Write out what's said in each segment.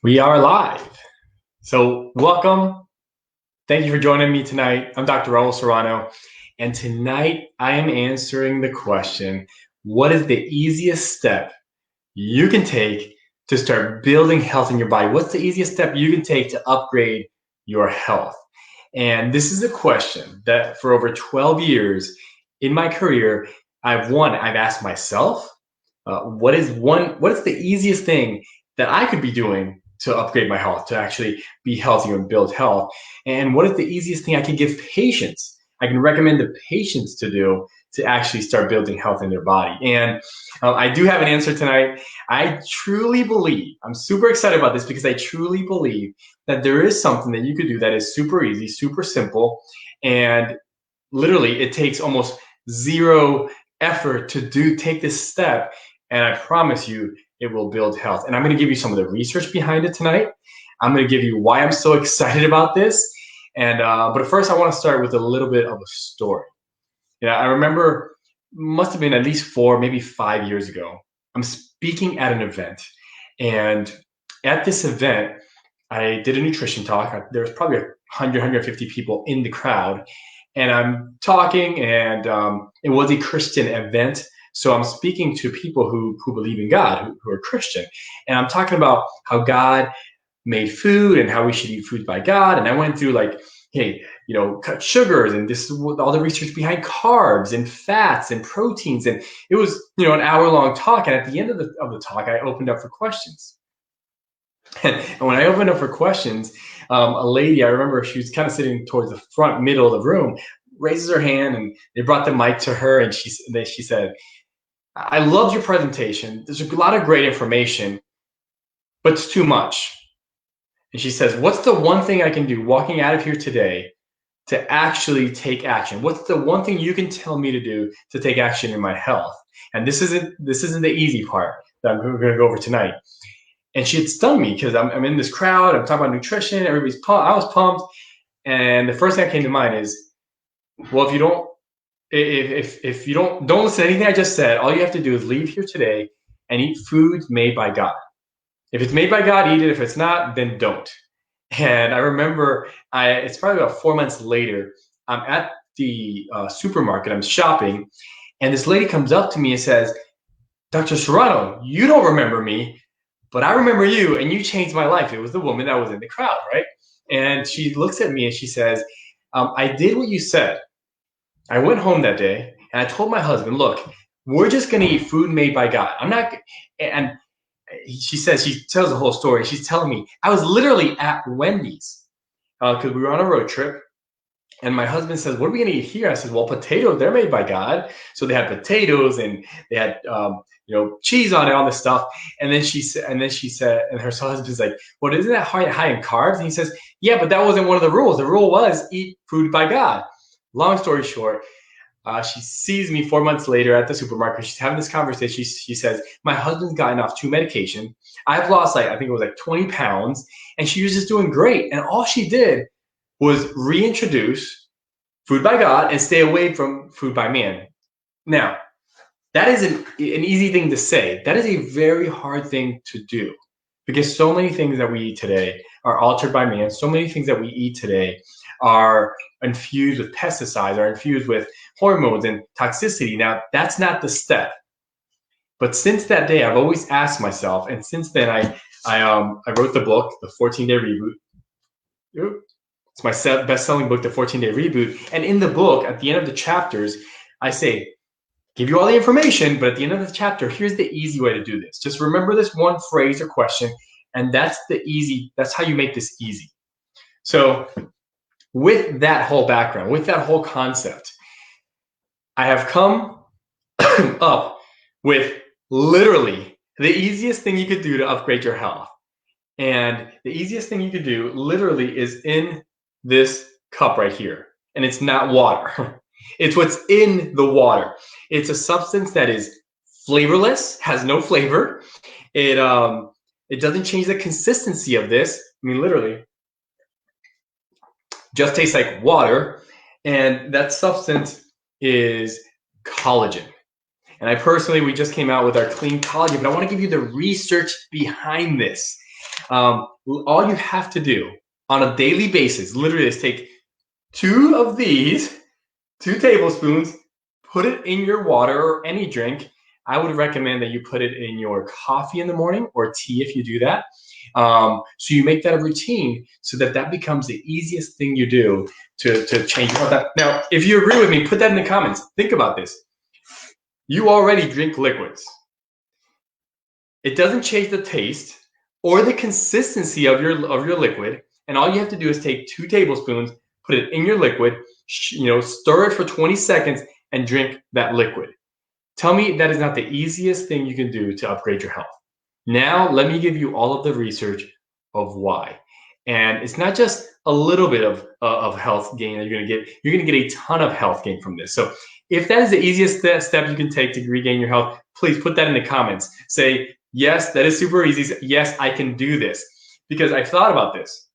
We are live. So welcome. Thank you for joining me tonight. I'm Dr. Serrano, and tonight I am answering the question, what is the easiest step you can take to start building health in your body? What's the easiest step you can take to upgrade your health? And this is a question that for over 12 years in my career, I've asked myself, what is the easiest thing that I could be doing to upgrade my health, to actually be healthier and build health? And what is the easiest thing I can give patients? I can recommend to patients to do to actually start building health in their body. And I do have an answer tonight. I truly believe, I'm super excited about this because I truly believe that there is something that you could do that is super easy, super simple, and literally it takes almost zero effort to take this step, and I promise you it will build health. And I'm going to give you some of the research behind it tonight. I'm going to give you why I'm so excited about this. And but first I want to start with a little bit of a story. I remember, must have been at least 4, maybe 5 years ago, I'm speaking at an event, and at this event I did a nutrition talk. There was probably 150 people in the crowd, and I'm talking, and it was a Christian event. So I'm speaking to people who believe in God, who are Christian. And I'm talking about how God made food and how we should eat food by God. And I went through like, hey, cut sugars, and this is all the research behind carbs and fats and proteins. And it was, an hour-long talk. And at the end of the talk, I opened up for questions. And when I opened up for questions, a lady, I remember she was kind of sitting towards the front middle of the room, raises her hand, and they brought the mic to her, and she said, "I loved your presentation. There's a lot of great information, but it's too much." And she says, "What's the one thing I can do walking out of here today to actually take action? What's the one thing you can tell me to do to take action in my health?" And this isn't the easy part that I'm going to go over tonight. And she had stung me because I'm in this crowd. I'm talking about nutrition. Everybody's pumped. I was pumped. And the first thing that came to mind is, well, if you don't listen to anything I just said, all you have to do is leave here today and eat foods made by God. If it's made by God, eat it. If it's not, then don't. And I remember, it's probably about 4 months later, I'm at the supermarket. I'm shopping, and this lady comes up to me and says, "Dr. Serrano, you don't remember me, but I remember you, and you changed my life." It was the woman that was in the crowd, right? And she looks at me and she says, "I did what you said. I went home that day and I told my husband, look, we're just going to eat food made by God. I'm not." And she tells the whole story. She's telling me, I was literally at Wendy's because we were on a road trip. And my husband says, "What are we going to eat here?" I said, "Well, potatoes, they're made by God." So they had potatoes, and they had, cheese on it, all this stuff. And then she said, and her husband's like, "Well, isn't that high in carbs?" And he says, "Yeah, but that wasn't one of the rules. The rule was eat food by God." Long story short, she sees me 4 months later at the supermarket. She's having this conversation. She says, "My husband's gotten off 2 medication. I've lost I think it was 20 pounds, and she was just doing great. And all she did was reintroduce food by God and stay away from food by man." Now, that is an easy thing to say. That is a very hard thing to do, because so many things that we eat today are altered by man. So many things that we eat today are infused with pesticides, are infused with hormones and toxicity. Now, that's not the step. But since that day, I've always asked myself, and since then, I wrote the book, The 14-Day Reboot. It's my best-selling book, The 14-Day Reboot. And in the book, at the end of the chapters, I say, give you all the information, but at the end of the chapter, here's the easy way to do this. Just remember this one phrase or question, and that's how you make this easy. So with that whole background, with that whole concept, I have come up with literally the easiest thing you could do to upgrade your health. And the easiest thing you could do literally is in this cup right here. And it's not water. It's what's in the water. It's a substance that is flavorless, has no flavor. It doesn't change the consistency of this. I mean, literally, just tastes like water. And that substance is collagen. And we just came out with our clean collagen, but I want to give you the research behind this. All you have to do on a daily basis, literally, is take 2 of these, 2 tablespoons, put it in your water or any drink. I would recommend that you put it in your coffee in the morning or tea if you do that. So you make that a routine so that becomes the easiest thing you do to change your health. Now, if you agree with me, put that in the comments. Think about this. You already drink liquids. It doesn't change the taste or the consistency of your liquid, and all you have to do is take 2 tablespoons, put it in your liquid, stir it for 20 seconds, and drink that liquid. Tell me that is not the easiest thing you can do to upgrade your health. Now, let me give you all of the research of why. And it's not just a little bit of health gain that you're going to get. You're going to get a ton of health gain from this. So if that is the easiest step you can take to regain your health, please put that in the comments. Say, yes, that is super easy. Yes, I can do this. Because I've thought about this.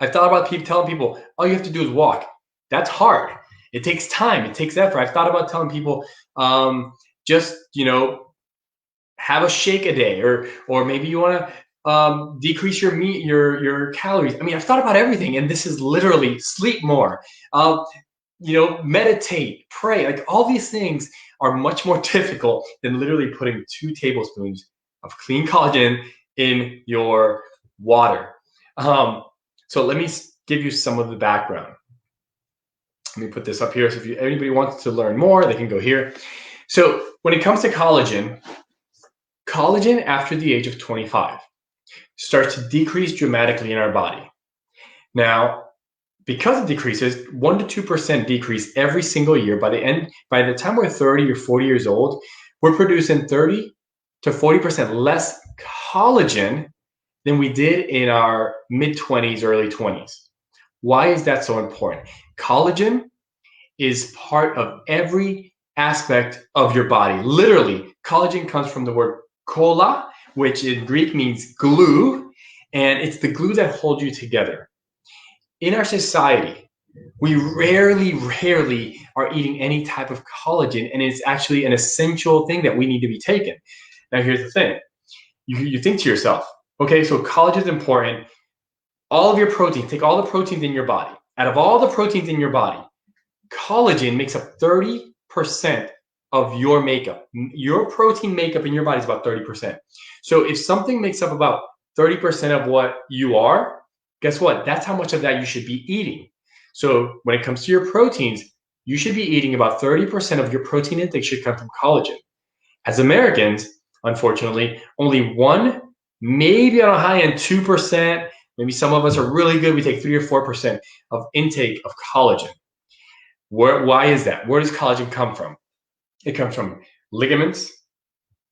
I've thought about telling people, all you have to do is walk. That's hard. It takes time. It takes effort. I've thought about telling people, just, have a shake a day, or maybe you want to decrease your calories. I mean, I've thought about everything, and this is literally sleep more, meditate, pray. Like, all these things are much more difficult than literally putting 2 tablespoons of clean collagen in your water. So let me give you some of the background. Let me put this up here. So if anybody wants to learn more, they can go here. So when it comes to collagen after the age of 25 starts to decrease dramatically in our body. Now, because it decreases, 1 to 2% decrease every single year. By the time we're 30 or 40 years old, we're producing 30 to 40% less collagen than we did in our mid-20s, early 20s. Why is that so important? Collagen is part of every aspect of your body. Literally, collagen comes from the word kolla, which in Greek means glue, and it's the glue that holds you together. In our society, we rarely are eating any type of collagen, and it's actually an essential thing that we need to be taken. Now, here's the thing. You think to yourself, okay, so collagen is important. All of your proteins, take all the proteins in your body. Out of all the proteins in your body, collagen makes up 30% of your makeup. Your protein makeup in your body is about 30%. So if something makes up about 30% of what you are, guess what? That's how much of that you should be eating. So when it comes to your proteins, you should be eating about 30% of your protein intake should come from collagen. As Americans, unfortunately, only 1, maybe on a high end 2%, maybe some of us are really good, we take 3 or 4% of intake of collagen. Why is that? Where does collagen come from? It comes from ligaments,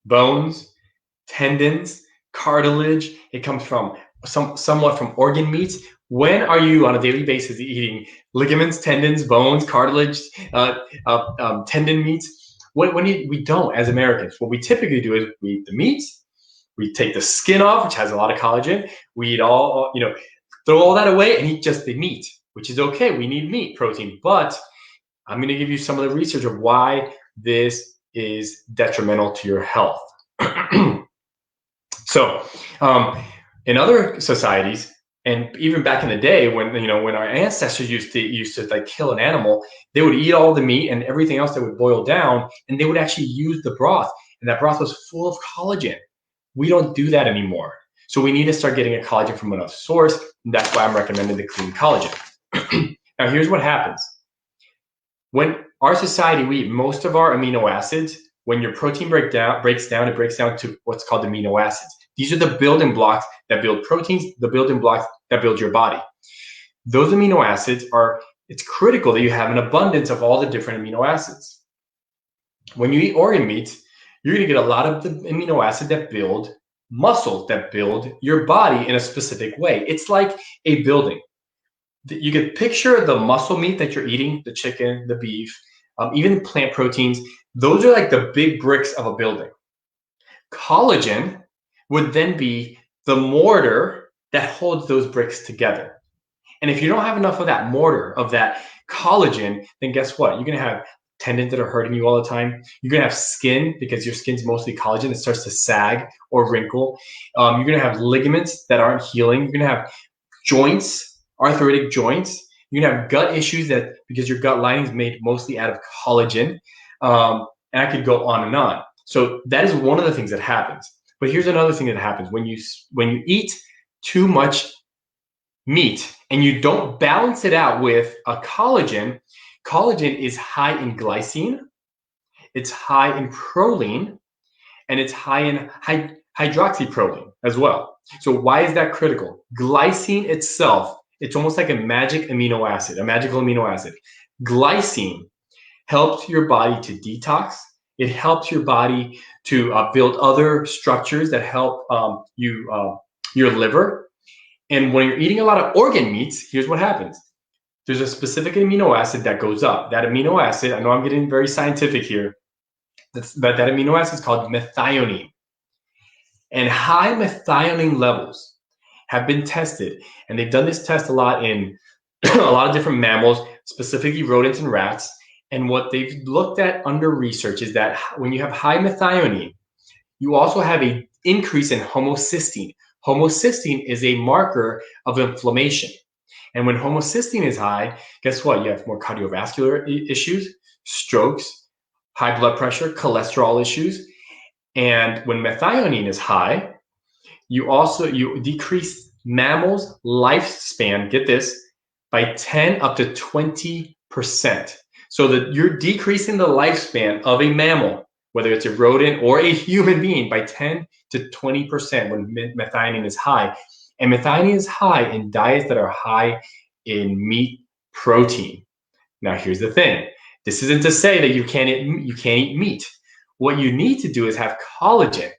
bones, tendons, cartilage. It comes from somewhat from organ meats. When are you on a daily basis eating ligaments, tendons, bones, cartilage, tendon meats? We don't, as Americans. What we typically do is we eat the meats, we take the skin off, which has a lot of collagen. We eat throw all that away and eat just the meat, which is okay. We need meat protein, but I'm going to give you some of the research of why this is detrimental to your health. So, in other societies, and even back in the day when our ancestors used to like kill an animal, they would eat all the meat and everything else that would boil down, and they would actually use the broth, and that broth was full of collagen. We don't do that anymore. So we need to start getting a collagen from another source, and that's why I'm recommending the clean collagen. Now, here's what happens. When our society, we eat most of our amino acids. When your protein breaks down, it breaks down to what's called amino acids. These are the building blocks that build proteins, the building blocks that build your body. Those amino acids it's critical that you have an abundance of all the different amino acids. When you eat organ meats, you're going to get a lot of the amino acids that build muscles, that build your body in a specific way. It's like a building. You can picture the muscle meat that you're eating, the chicken, the beef, even plant proteins. Those are like the big bricks of a building. Collagen would then be the mortar that holds those bricks together. And if you don't have enough of that mortar, of that collagen, then guess what? You're going to have tendons that are hurting you all the time. You're going to have skin because your skin's mostly collagen. It starts to sag or wrinkle. You're going to have ligaments that aren't healing. You're going to have joints, arthritic joints. You're going to have gut issues that because your gut lining is made mostly out of collagen. And I could go on and on. So that is one of the things that happens. But here's another thing that happens when you eat too much meat and you don't balance it out with a collagen. Collagen is high in glycine, it's high in proline, and it's high in hydroxyproline as well. So why is that critical? Glycine itself, it's almost like a magic amino acid, a magical amino acid. Glycine helps your body to detox. It helps your body to build other structures that help your liver. And when you're eating a lot of organ meats, here's what happens. There's a specific amino acid that goes up. That amino acid, I know I'm getting very scientific here, that amino acid is called methionine. And high methionine levels have been tested, and they've done this test a lot in a lot of different mammals, specifically rodents and rats. And what they've looked at under research is that when you have high methionine, you also have an increase in homocysteine. Homocysteine is a marker of inflammation. And when homocysteine is high, guess what? You have more cardiovascular issues, strokes, high blood pressure, cholesterol issues. And when methionine is high, you decrease mammals' lifespan, get this, by 10 up to 20%. So that you're decreasing the lifespan of a mammal, whether it's a rodent or a human being, by 10 to 20% when methionine is high. And methionine is high in diets that are high in meat protein. Now, here's the thing. This isn't to say that you can't eat meat. What you need to do is have collagen.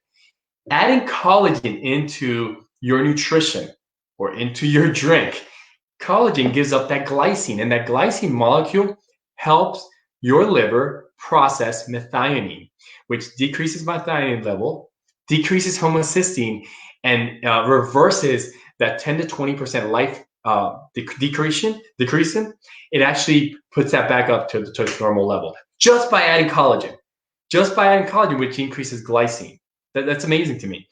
Adding collagen into your nutrition or into your drink, collagen gives up that glycine, and that glycine molecule helps your liver process methionine, which decreases methionine level, decreases homocysteine, and reverses that 10 to 20% life decreasing. It actually puts that back up to its normal level just by adding collagen. Just by adding collagen, which increases glycine. That's amazing to me.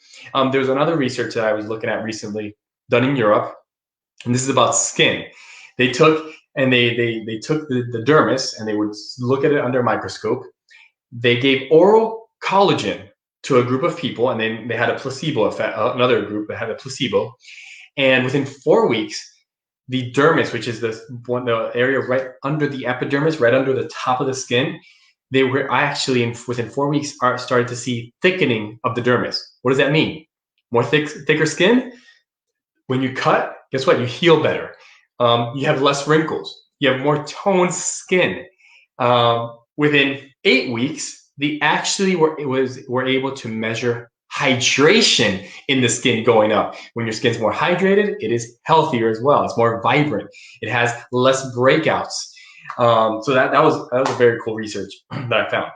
There's another research that I was looking at recently done in Europe, and this is about skin. They took the dermis and they would look at it under a microscope. They gave oral collagen to a group of people, and then they had a placebo effect, another group that had a placebo. And within 4 weeks, the dermis, which is the area right under the epidermis, right under the top of the skin, they were actually within 4 weeks started to see thickening of the dermis. What does that mean? More thicker skin? When you cut, guess what? You heal better. You have less wrinkles. You have more toned skin. Within 8 weeks, they actually were able to measure hydration in the skin going up. When your skin's more hydrated, it is healthier as well. It's more vibrant. It has less breakouts. So that was a very cool research that I found.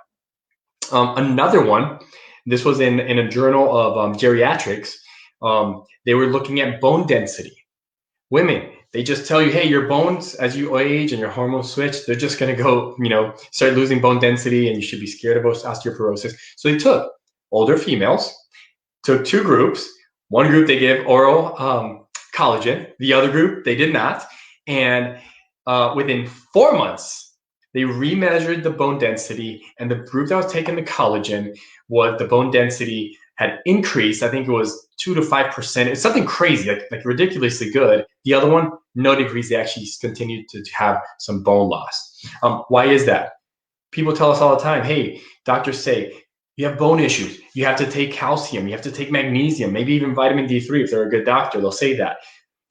Another one, this was in a journal of geriatrics. They were looking at bone density. Women, they just tell you, hey, your bones, as you age and your hormones switch, they're just going to go, start losing bone density, and you should be scared of osteoporosis. So they took older females, took two groups. One group, they gave oral collagen. The other group, they did not. And within 4 months, they remeasured the bone density, and the group that was taking the collagen, the bone density had increased. I think it was 2 to 5%. It's something crazy, like ridiculously good. The other one, no decrease. They actually continued to have some bone loss. Why is that? People tell us all the time, hey, doctors say, you have bone issues. You have to take calcium. You have to take magnesium, maybe even vitamin D3. If they're a good doctor, they'll say that.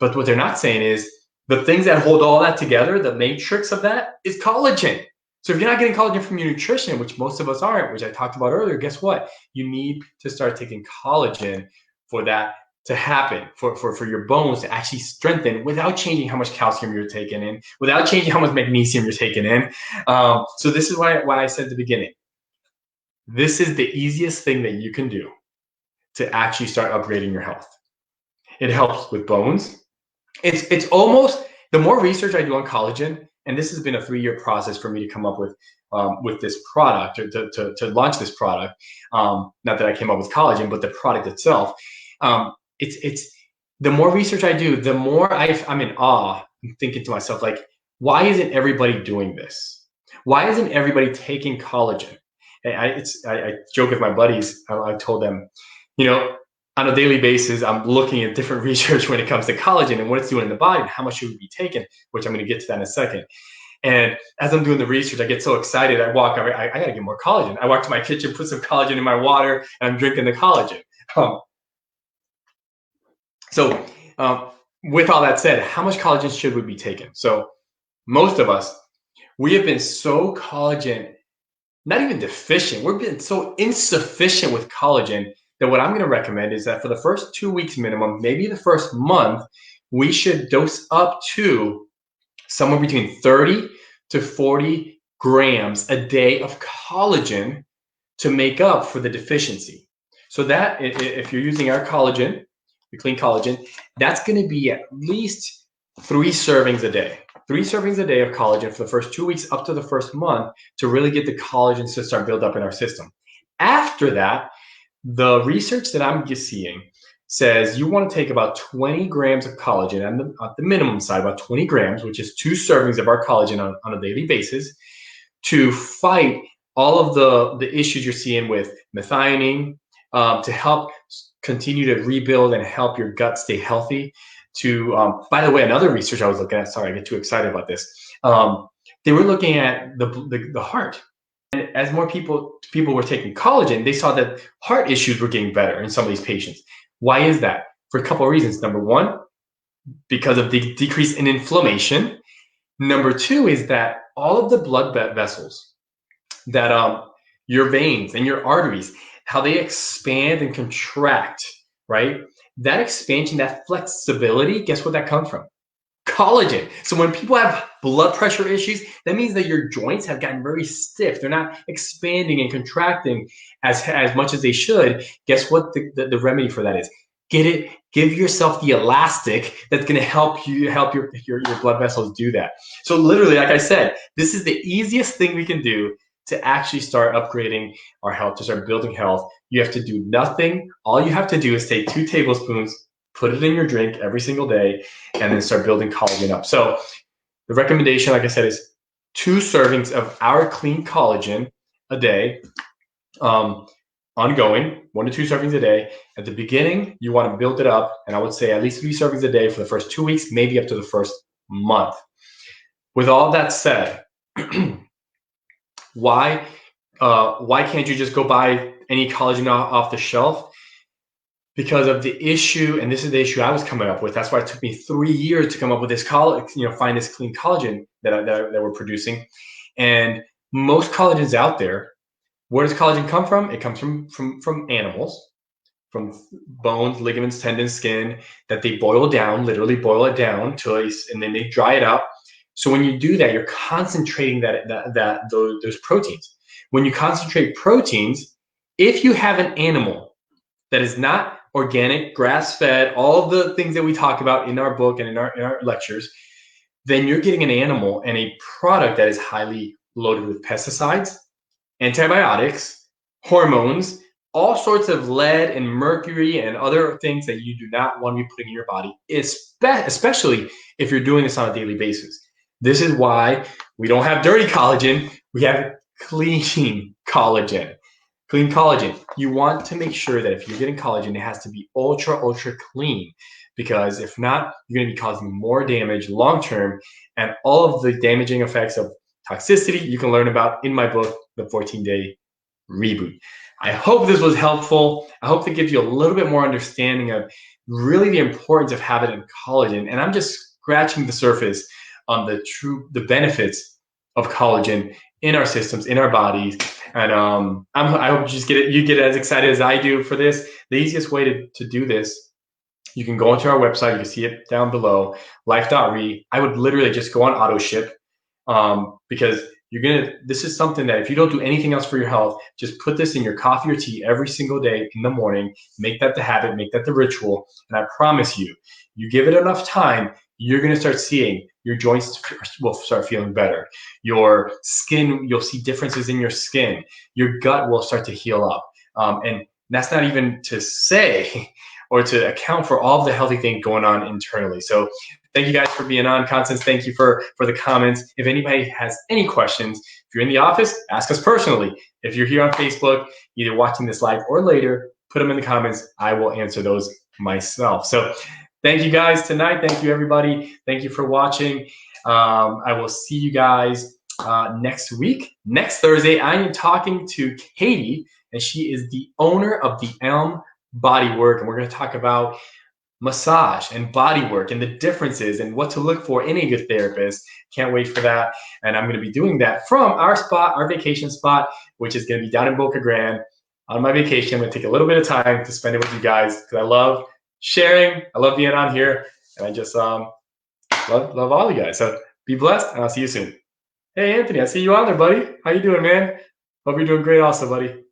But what they're not saying is the things that hold all that together, the matrix of that is collagen. So if you're not getting collagen from your nutrition, which most of us aren't, which I talked about earlier, guess what? You need to start taking collagen for that to happen, for your bones to actually strengthen without changing how much calcium you're taking in, without changing how much magnesium you're taking in. So this is why I said at the beginning, this is the easiest thing that you can do to actually start upgrading your health. It helps with bones. It's almost, the more research I do on collagen, and this has been a 3-year process for me to come up with with this product, or to launch this product. Not that I came up with collagen, but the product itself. It's the more research I do, the more I'm in awe. I'm thinking to myself, like, why isn't everybody doing this? Why isn't everybody taking collagen? I joke with my buddies. I told them, on a daily basis, I'm looking at different research when it comes to collagen and what it's doing in the body and how much should we be taking, which I'm going to get to that in a second. And as I'm doing the research, I get so excited. I got to get more collagen. I walk to my kitchen, put some collagen in my water, and I'm drinking the collagen. With all that said, how much collagen should we be taking? So most of us, we have been so collagen, not even deficient. We've been so insufficient with collagen that what I'm going to recommend is that for the first 2 weeks minimum, maybe the first month, we should dose up to somewhere between 30 to 40 grams a day of collagen to make up for the deficiency. So that if you're using our collagen, the clean collagen, that's going to be at least 3 servings a day. 3 servings a day of collagen for the first 2 weeks up to the first month to really get the collagen to start build up in our system. After that, the research that I'm seeing says you want to take about 20 grams of collagen at the minimum side, about 20 grams, which is 2 servings of our collagen on a daily basis, to fight all of the issues you're seeing with methionine, to help continue to rebuild and help your gut stay healthy. By the way, another research I was looking at, sorry, I get too excited about this. They were looking at the heart. And as more people were taking collagen, they saw that heart issues were getting better in some of these patients. Why is that? For a couple of reasons. Number one, because of the decrease in inflammation. Number two is that all of the blood vessels, that your veins and your arteries, how they expand and contract, right? That expansion, that flexibility, guess what that comes from? Collagen. So when people have blood pressure issues, that means that your joints have gotten very stiff. They're not expanding and contracting as much as they should. Guess what the remedy for that is? Give yourself the elastic that's going to help your blood vessels do that. So literally, like I said, this is the easiest thing we can do to actually start upgrading our health, to start building health. You have to do nothing. All you have to do is take 2 tablespoons, put it in your drink every single day, and then start building collagen up. So the recommendation, like I said, is 2 servings of our clean collagen a day, ongoing, 1 to 2 servings a day. At the beginning, you want to build it up, and I would say at least 3 servings a day for the first 2 weeks, maybe up to the first month. With all that said, why can't you just go buy any collagen off the shelf? Because of the issue, and this is the issue I was coming up with. That's why it took me 3 years to come up with this find this clean collagen that we're producing. And most collagens out there, where does collagen come from? It comes from animals, from bones, ligaments, tendons, skin, that they boil down, literally boil it down and then they dry it up. So when you do that, you're concentrating those proteins. When you concentrate proteins, if you have an animal that is not organic, grass-fed, all of the things that we talk about in our book and in our lectures, then you're getting an animal and a product that is highly loaded with pesticides, antibiotics, hormones, all sorts of lead and mercury and other things that you do not want to be putting in your body, especially if you're doing this on a daily basis. This is why we don't have dirty collagen. We have clean collagen. Clean collagen. You want to make sure that if you're getting collagen, it has to be ultra clean, because if not, you're going to be causing more damage long-term, and all of the damaging effects of toxicity you can learn about in my book, The 14-Day Reboot. I hope this was helpful. I hope it gives you a little bit more understanding of really the importance of having collagen. And I'm just scratching the surface on the benefits of collagen in our systems, in our bodies. And I hope you get as excited as I do for this. The easiest way to do this, you can go onto our website. You can see it down below, life.re. I would literally just go on auto ship, because this is something that if you don't do anything else for your health, just put this in your coffee or tea every single day in the morning. Make that the habit, make that the ritual. And I promise you, you give it enough time, you're going to start seeing your joints will start feeling better. Your skin, you'll see differences in your skin. Your gut will start to heal up. And that's not even to say or to account for all the healthy things going on internally. So thank you guys for being on. Constance, thank you for the comments. If anybody has any questions, if you're in the office, ask us personally. If you're here on Facebook, either watching this live or later, put them in the comments. I will answer those myself. So thank you guys tonight. Thank you, everybody. Thank you for watching. I will see you guys next week. Next Thursday, I am talking to Katie, and she is the owner of the Elm Bodywork, and we're going to talk about massage and body work and the differences and what to look for in a good therapist. Can't wait for that. And I'm going to be doing that from our spot, our vacation spot, which is going to be down in Boca Grande. On my vacation, I'm going to take a little bit of time to spend it with you guys because I love sharing. I love being on here, and I just love all you guys. So be blessed, and I'll see you soon. Hey, Anthony, I see you on there, buddy. How you doing, man? Hope you're doing great also, buddy.